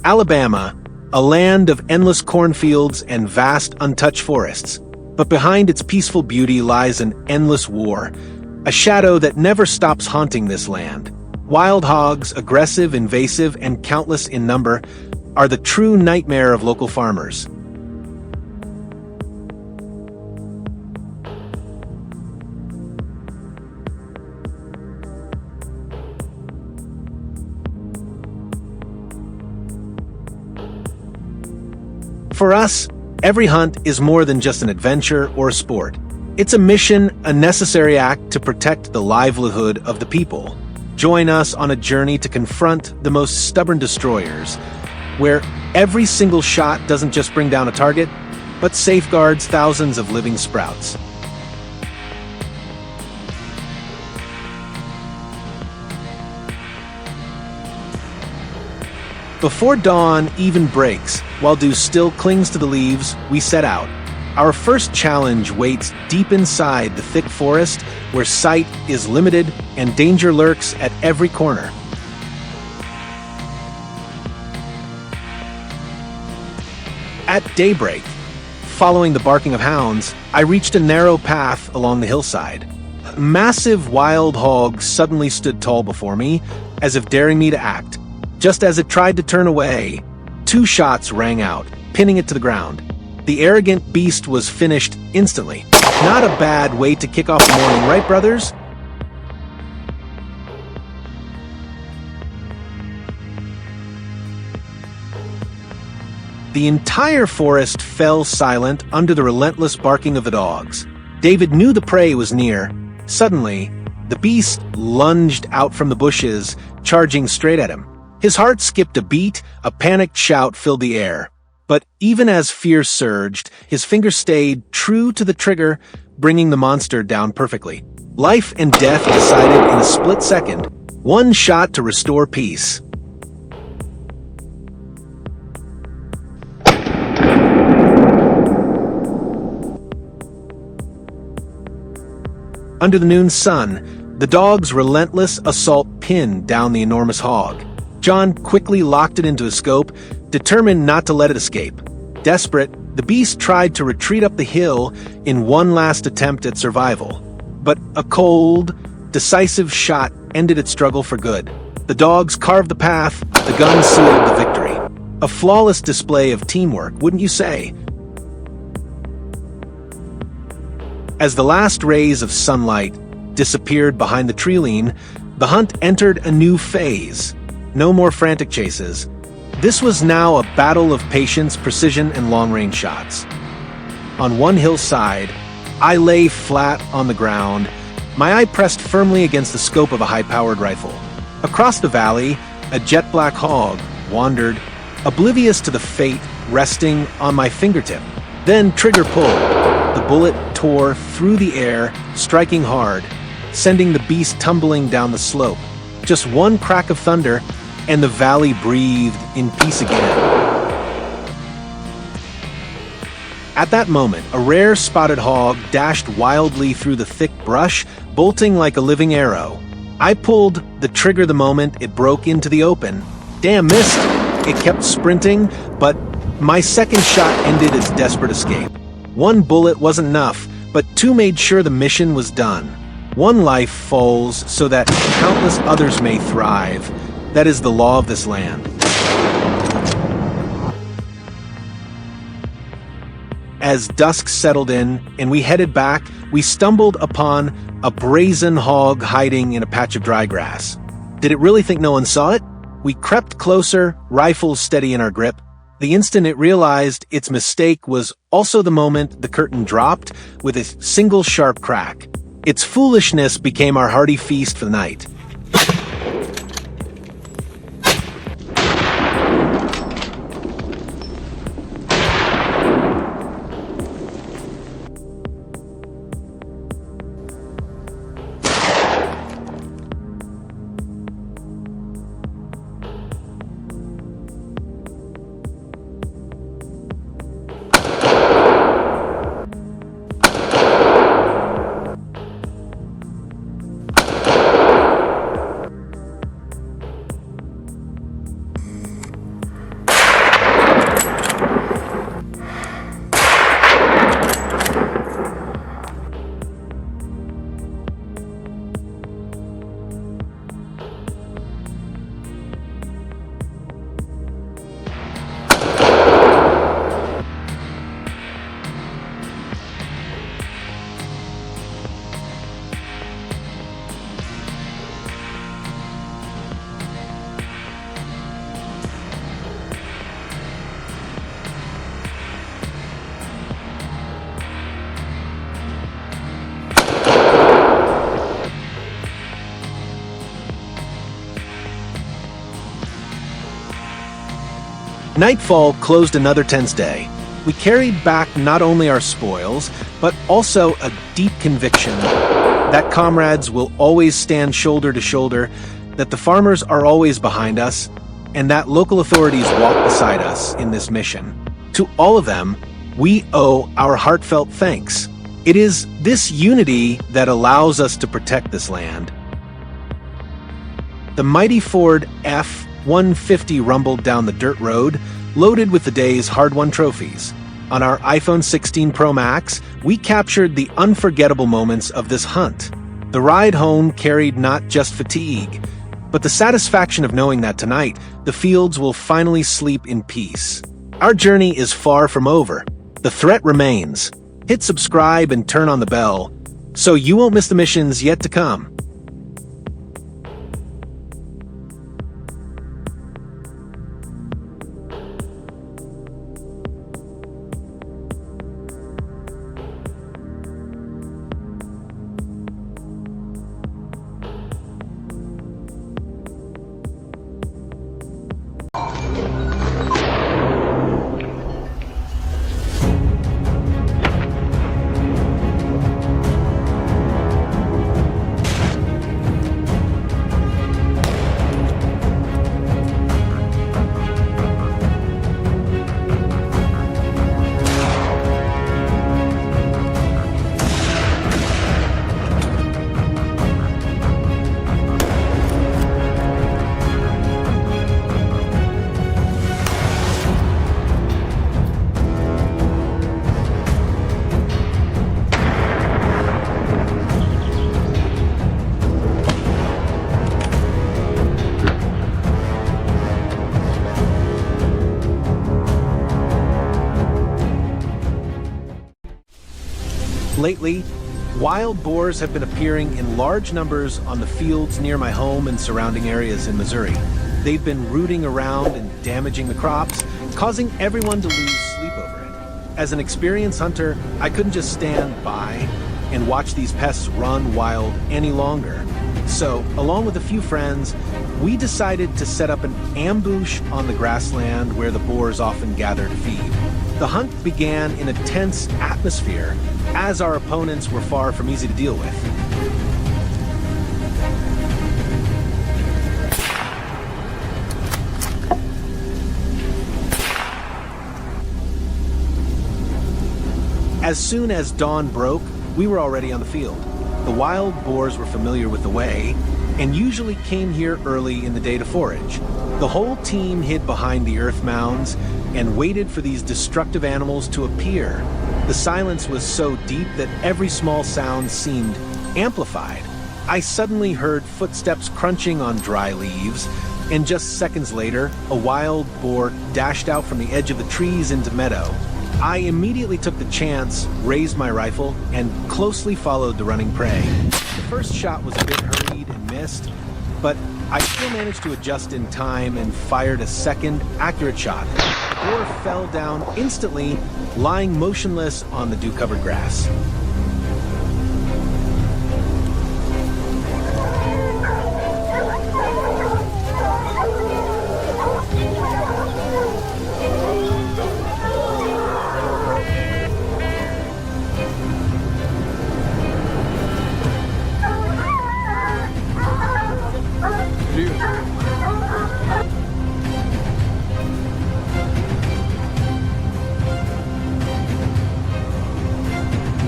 Alabama, a land of endless cornfields and vast untouched forests. But behind its peaceful beauty lies an endless war, a shadow that never stops haunting this land. Wild hogs, aggressive, invasive, and countless in number, are the true nightmare of local farmers. For us, every hunt is more than just an adventure or a sport. It's a mission, a necessary act to protect the livelihood of the people. Join us on a journey to confront the most stubborn destroyers, where every single shot doesn't just bring down a target, but safeguards thousands of living sprouts. Before dawn even breaks, while dew still clings to the leaves, we set out. Our first challenge waits deep inside the thick forest, where sight is limited and danger lurks at every corner. At daybreak, following the barking of hounds, I reached a narrow path along the hillside. A massive wild hog suddenly stood tall before me, as if daring me to act. Just as it tried to turn away, 2 shots rang out, pinning it to the ground. The arrogant beast was finished instantly. Not a bad way to kick off the morning, right, brothers? The entire forest fell silent under the relentless barking of the dogs. David knew the prey was near. Suddenly, the beast lunged out from the bushes, charging straight at him. His heart skipped a beat, a panicked shout filled the air. But even as fear surged, his fingers stayed true to the trigger, bringing the monster down perfectly. Life and death decided in a split second. 1 shot to restore peace. Under the noon sun, the dog's relentless assault pinned down the enormous hog. John quickly locked it into his scope, determined not to let it escape. Desperate, the beast tried to retreat up the hill in one last attempt at survival. But a cold, decisive shot ended its struggle for good. The dogs carved the path, the gun sealed the victory. A flawless display of teamwork, wouldn't you say? As the last rays of sunlight disappeared behind the treeline, the hunt entered a new phase. No more frantic chases. This was now a battle of patience, precision, and long-range shots. On one hillside, I lay flat on the ground, my eye pressed firmly against the scope of a high-powered rifle. Across the valley, a jet-black hog wandered, oblivious to the fate resting on my fingertip. Then trigger pulled. The bullet tore through the air, striking hard, sending the beast tumbling down the slope. Just one crack of thunder, and the valley breathed in peace again. At that moment, a rare spotted hog dashed wildly through the thick brush, bolting like a living arrow. I pulled the trigger the moment it broke into the open. Damn, missed! It kept sprinting, but my second shot ended its desperate escape. 1 bullet wasn't enough, but 2 made sure the mission was done. 1 life falls so that countless others may thrive. That is the law of this land. As dusk settled in and we headed back, we stumbled upon a brazen hog hiding in a patch of dry grass. Did it really think no one saw it? We crept closer, rifles steady in our grip. The instant it realized its mistake was also the moment the curtain dropped with a single sharp crack. Its foolishness became our hearty feast for the night. Nightfall closed another tense day. We carried back not only our spoils, but also a deep conviction that comrades will always stand shoulder to shoulder, that the farmers are always behind us, and that local authorities walk beside us in this mission. To all of them, we owe our heartfelt thanks. It is this unity that allows us to protect this land. The mighty Ford F-150 rumbled down the dirt road, loaded with the day's hard-won trophies. On our iPhone 16 Pro Max, we captured the unforgettable moments of this hunt. The ride home carried not just fatigue, but the satisfaction of knowing that tonight, the fields will finally sleep in peace. Our journey is far from over. The threat remains. Hit subscribe and turn on the bell, so you won't miss the missions yet to come. Lately, wild boars have been appearing in large numbers on the fields near my home and surrounding areas in Missouri. They've been rooting around and damaging the crops, causing everyone to lose sleep over it. As an experienced hunter, I couldn't just stand by and watch these pests run wild any longer. So, along with a few friends, we decided to set up an ambush on the grassland where the boars often gather to feed. The hunt began in a tense atmosphere, as our opponents were far from easy to deal with. As soon as dawn broke, we were already on the field. The wild boars were familiar with the way, and usually came here early in the day to forage. The whole team hid behind the earth mounds and waited for these destructive animals to appear. The silence was so deep that every small sound seemed amplified. I suddenly heard footsteps crunching on dry leaves, and just seconds later, a wild boar dashed out from the edge of the trees into meadow. I immediately took the chance, raised my rifle, and closely followed the running prey. The first shot was a bit hurried and missed, but I still managed to adjust in time and fired a second, accurate shot. The boar fell down instantly, lying motionless on the dew-covered grass.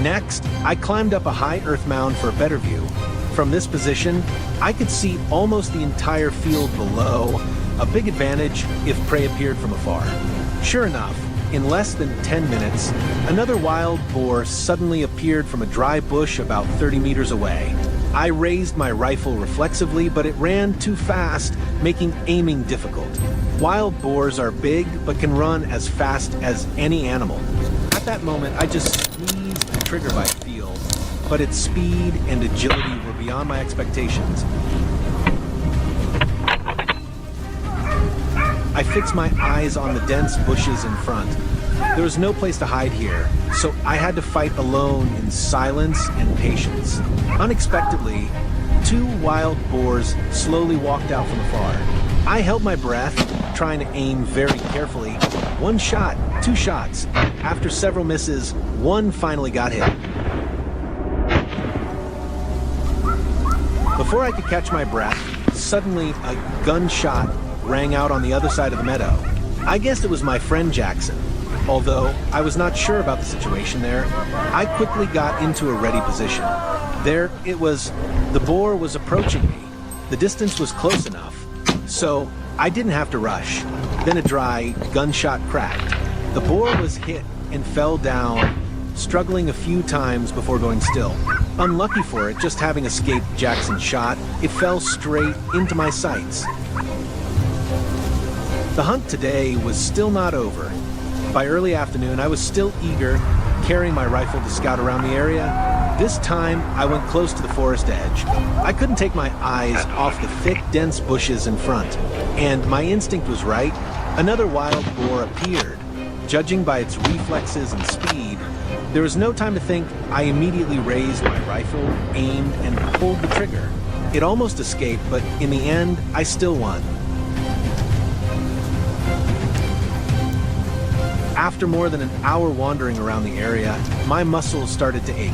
Next, I climbed up a high earth mound for a better view. From this position, I could see almost the entire field below, a big advantage if prey appeared from afar. Sure enough, in less than 10 minutes, another wild boar suddenly appeared from a dry bush about 30 meters away. I raised my rifle reflexively, but it ran too fast, making aiming difficult. Wild boars are big, but can run as fast as any animal. At that moment, I just squeezed the trigger by feel, but its speed and agility were beyond my expectations. I fixed my eyes on the dense bushes in front. There was no place to hide here, so I had to fight alone in silence and patience. Unexpectedly, two wild boars slowly walked out from afar. I held my breath, trying to aim very carefully. One shot, two shots. After several misses, one finally got hit. Before I could catch my breath, suddenly a gunshot rang out on the other side of the meadow. I guessed it was my friend Jackson. Although I was not sure about the situation there, I quickly got into a ready position. There it was. The boar was approaching me. The distance was close enough, so I didn't have to rush. Then a dry gunshot cracked. The boar was hit and fell down, struggling a few times before going still. Unlucky for it, just having escaped Jackson's shot, it fell straight into my sights. The hunt today was still not over. By early afternoon, I was still eager, carrying my rifle to scout around the area. This time, I went close to the forest edge. I couldn't take my eyes off the thick, dense bushes in front, and my instinct was right. Another wild boar appeared. Judging by its reflexes and speed, there was no time to think. I immediately raised my rifle, aimed, and pulled the trigger. It almost escaped, but in the end, I still won. After more than an hour wandering around the area, my muscles started to ache.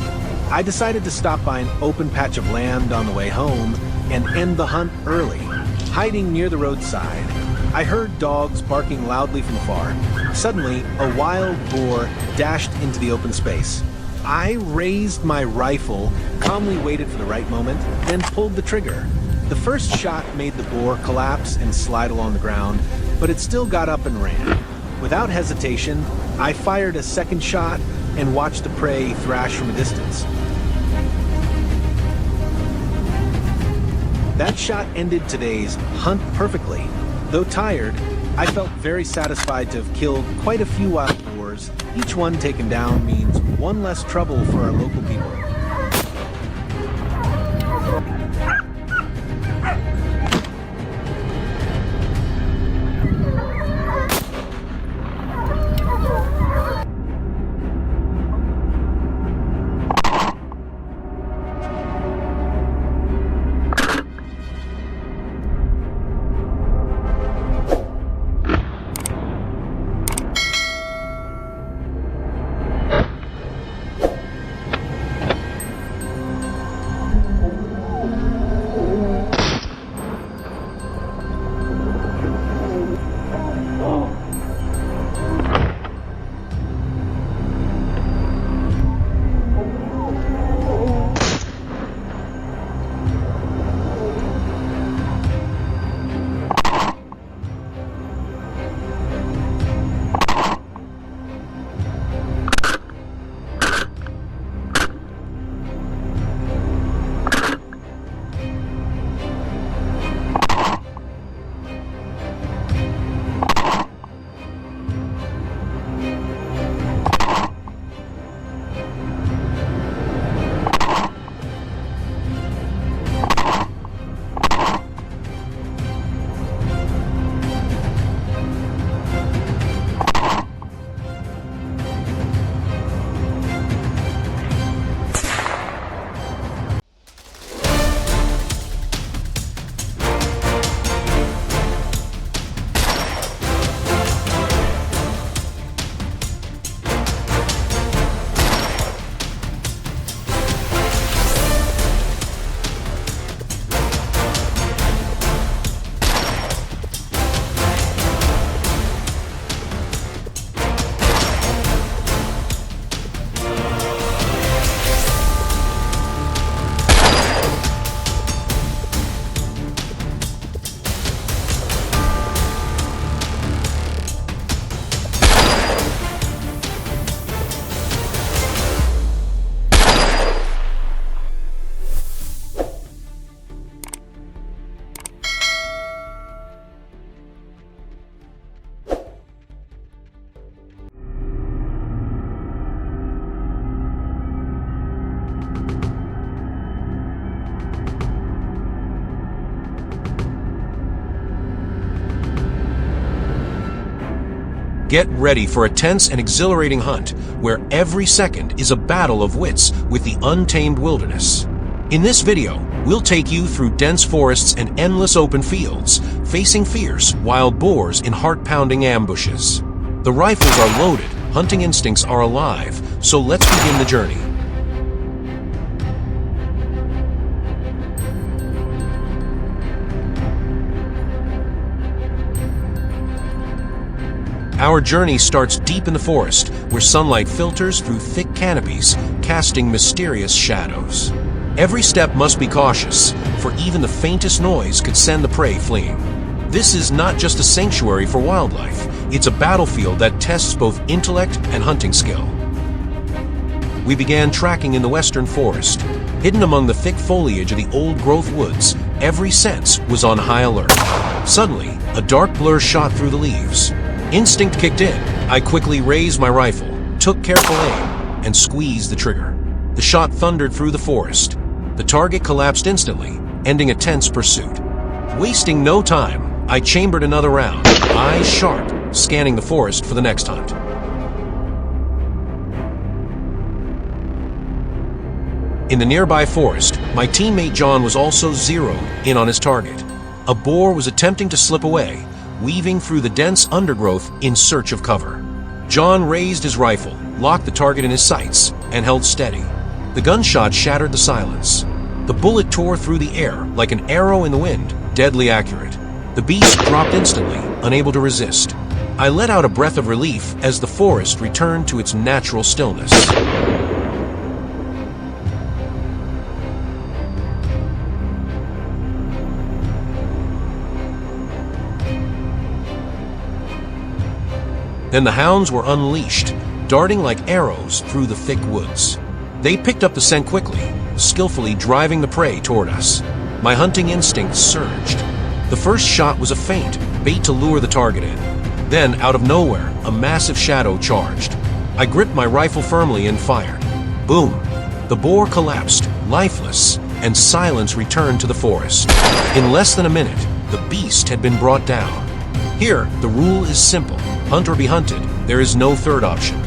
I decided to stop by an open patch of land on the way home and end the hunt early. Hiding near the roadside, I heard dogs barking loudly from afar. Suddenly, a wild boar dashed into the open space. I raised my rifle, calmly waited for the right moment, then pulled the trigger. The first shot made the boar collapse and slide along the ground, but it still got up and ran. Without hesitation, I fired a second shot and watched the prey thrash from a distance. That shot ended today's hunt perfectly. Though tired, I felt very satisfied to have killed quite a few wild boars. Each one taken down means one less trouble for our local people. Get ready for a tense and exhilarating hunt where every second is a battle of wits with the untamed wilderness. In this video, We'll take you through dense forests and endless open fields, facing fierce, wild boars in heart-pounding ambushes. The rifles are loaded, hunting instincts are alive, so let's begin the journey. Our journey starts deep in the forest, where sunlight filters through thick canopies, casting mysterious shadows. Every step must be cautious, for even the faintest noise could send the prey fleeing. This is not just a sanctuary for wildlife, it's a battlefield that tests both intellect and hunting skill. We began tracking in the western forest. Hidden among the thick foliage of the old-growth woods, every sense was on high alert. Suddenly, a dark blur shot through the leaves. Instinct kicked in. I quickly raised my rifle, took careful aim, and squeezed the trigger. The shot thundered through the forest. The target collapsed instantly, ending a tense pursuit. Wasting no time, I chambered another round, eyes sharp, scanning the forest for the next hunt. In the nearby forest, my teammate John was also zeroed in on his target. A boar was attempting to slip away, weaving through the dense undergrowth in search of cover. John raised his rifle, locked the target in his sights, and held steady. The gunshot shattered the silence. The bullet tore through the air like an arrow in the wind, deadly accurate. The beast dropped instantly, unable to resist. I let out a breath of relief as the forest returned to its natural stillness. Then the hounds were unleashed, darting like arrows through the thick woods. They picked up the scent quickly, skillfully driving the prey toward us. My hunting instincts surged. The first shot was a feint, bait to lure the target in. Then, out of nowhere, a massive shadow charged. I gripped my rifle firmly and fired. Boom! The boar collapsed, lifeless, and silence returned to the forest. In less than a minute, the beast had been brought down. Here, the rule is simple. Hunt or be hunted, there is no third option.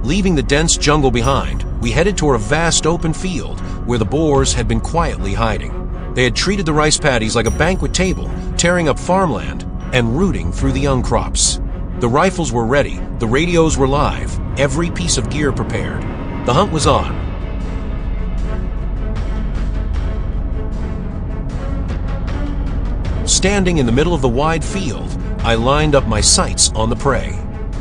Leaving the dense jungle behind, we headed toward a vast open field where the boars had been quietly hiding. They had treated the rice paddies like a banquet table, tearing up farmland and rooting through the young crops. The rifles were ready, the radios were live, every piece of gear prepared. The hunt was on. Standing in the middle of the wide field, I lined up my sights on the prey.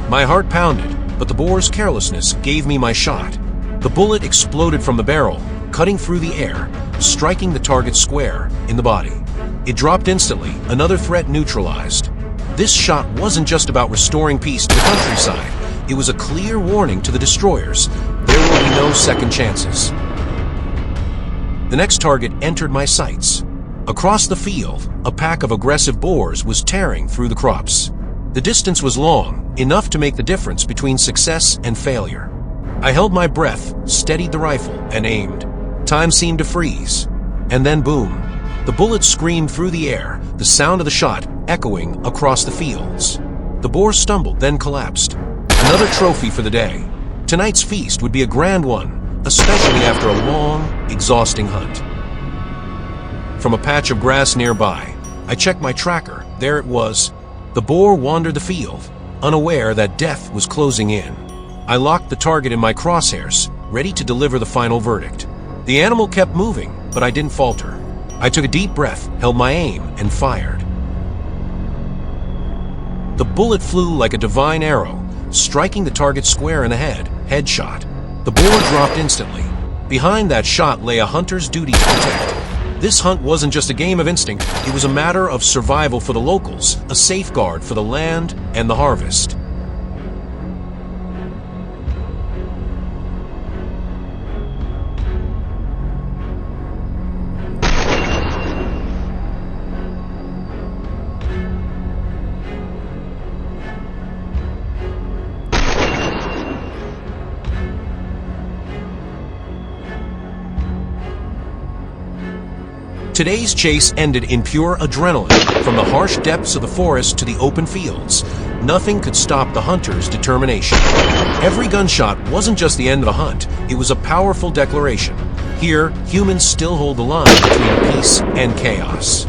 My heart pounded, but the boar's carelessness gave me my shot. The bullet exploded from the barrel, cutting through the air, striking the target square in the body. It dropped instantly, another threat neutralized. This shot wasn't just about restoring peace to the countryside. It was a clear warning to the destroyers. There will be no second chances. The next target entered my sights. Across the field, a pack of aggressive boars was tearing through the crops. The distance was long, enough to make the difference between success and failure. I held my breath, steadied the rifle, and aimed. Time seemed to freeze. And then boom. The bullet screamed through the air, the sound of the shot echoing across the fields. The boar stumbled, then collapsed. Another trophy for the day. Tonight's feast would be a grand one, especially after a long, exhausting hunt. From a patch of grass nearby, I checked my tracker. There it was. The boar wandered the field, unaware that death was closing in. I locked the target in my crosshairs, ready to deliver the final verdict. The animal kept moving, but I didn't falter. I took a deep breath, held my aim, and fired. The bullet flew like a divine arrow, striking the target square in the head, headshot. The boar dropped instantly. Behind that shot lay a hunter's duty to protect. This hunt wasn't just a game of instinct, it was a matter of survival for the locals, a safeguard for the land and the harvest. Today's chase ended in pure adrenaline. From the harsh depths of the forest to the open fields, nothing could stop the hunter's determination. Every gunshot wasn't just the end of the hunt, it was a powerful declaration. Here, humans still hold the line between peace and chaos.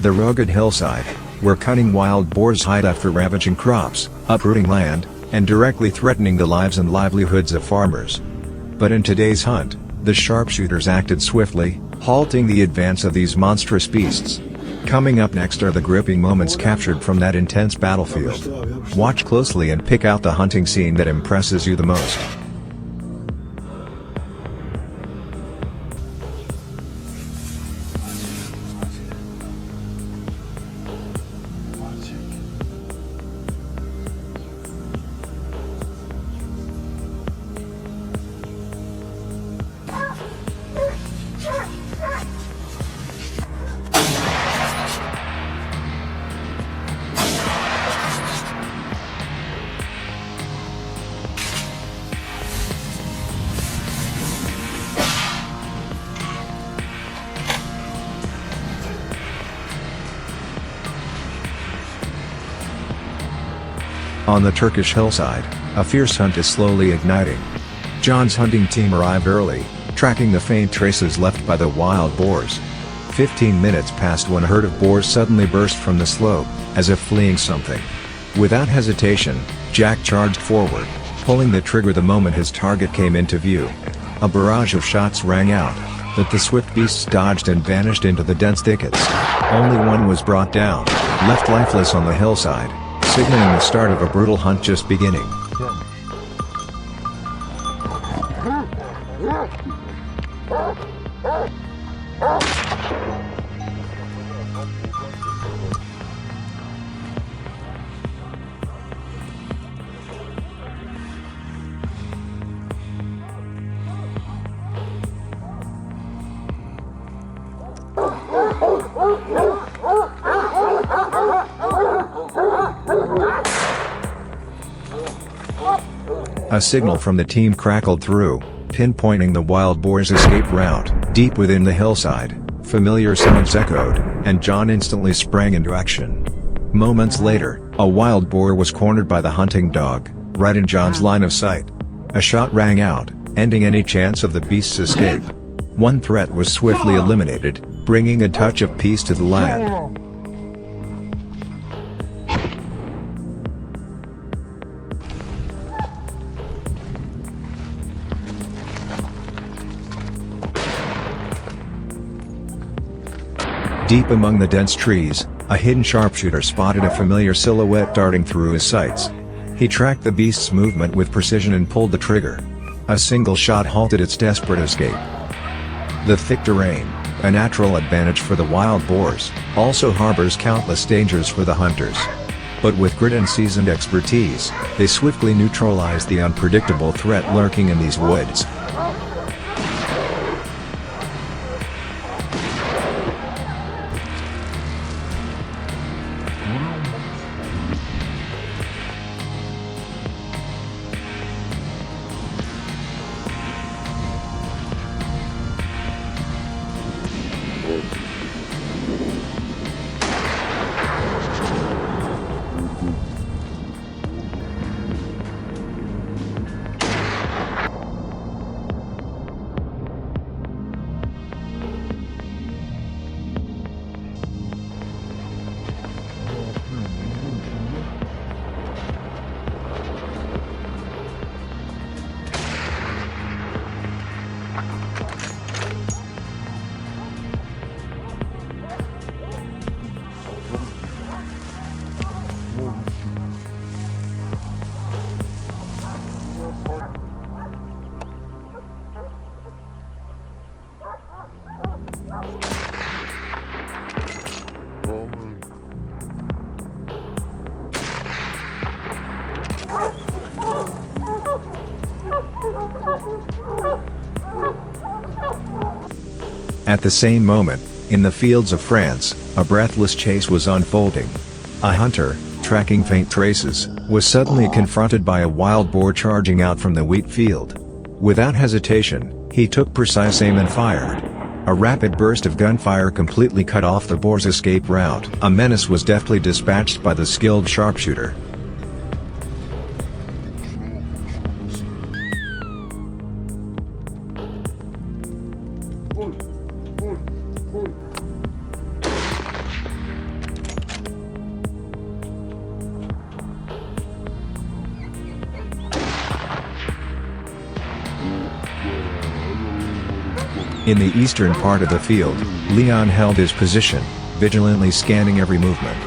The rugged hillside, where cunning wild boars hide after ravaging crops, uprooting land, and directly threatening the lives and livelihoods of farmers. But in today's hunt, the sharpshooters acted swiftly, halting the advance of these monstrous beasts. Coming up next are the gripping moments captured from that intense battlefield. Watch closely and pick out the hunting scene that impresses you the most. On the Turkish hillside, a fierce hunt is slowly igniting. John's hunting team arrived early, tracking the faint traces left by the wild boars. 15 minutes passed when a herd of boars suddenly burst from the slope, as if fleeing something. Without hesitation, Jack charged forward, pulling the trigger the moment his target came into view. A barrage of shots rang out, but the swift beasts dodged and vanished into the dense thickets. Only one was brought down, left lifeless on the hillside, signaling the start of a brutal hunt just beginning. A signal from the team crackled through, pinpointing the wild boar's escape route. Deep within the hillside, familiar sounds echoed, and John instantly sprang into action. Moments later, a wild boar was cornered by the hunting dog, right in John's line of sight. A shot rang out, ending any chance of the beast's escape. One threat was swiftly eliminated, bringing a touch of peace to the land. Deep among the dense trees, a hidden sharpshooter spotted a familiar silhouette darting through his sights. He tracked the beast's movement with precision and pulled the trigger. A single shot halted its desperate escape. The thick terrain, a natural advantage for the wild boars, also harbors countless dangers for the hunters. But with grit and seasoned expertise, they swiftly neutralized the unpredictable threat lurking in these woods. At the same moment, in the fields of France, a breathless chase was unfolding. A hunter, tracking faint traces, was suddenly confronted by a wild boar charging out from the wheat field. Without hesitation, he took precise aim and fired. A rapid burst of gunfire completely cut off the boar's escape route. A menace was deftly dispatched by the skilled sharpshooter. In the eastern part of the field, Leon held his position, vigilantly scanning every movement.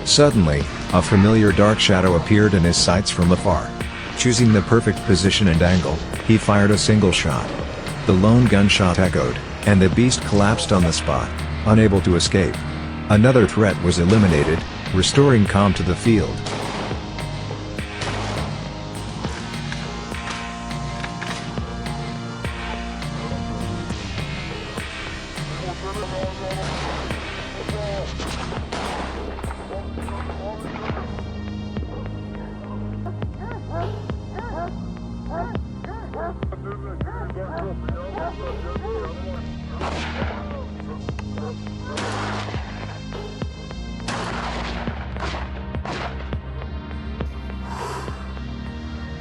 Suddenly, a familiar dark shadow appeared in his sights from afar. Choosing the perfect position and angle, he fired a single shot. The lone gunshot echoed, and the beast collapsed on the spot, unable to escape. Another threat was eliminated, restoring calm to the field.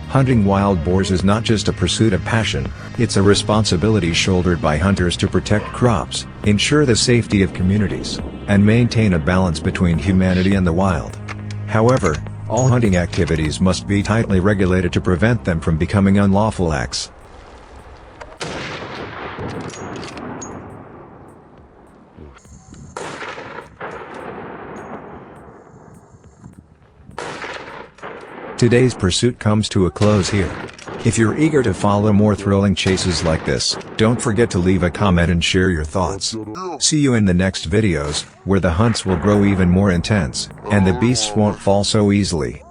Hunting wild boars is not just a pursuit of passion, it's a responsibility shouldered by hunters to protect crops, ensure the safety of communities, and maintain a balance between humanity and the wild. However, all hunting activities must be tightly regulated to prevent them from becoming unlawful acts. Today's pursuit comes to a close here. If you're eager to follow more thrilling chases like this, don't forget to leave a comment and share your thoughts. See you in the next videos, where the hunts will grow even more intense, and the beasts won't fall so easily.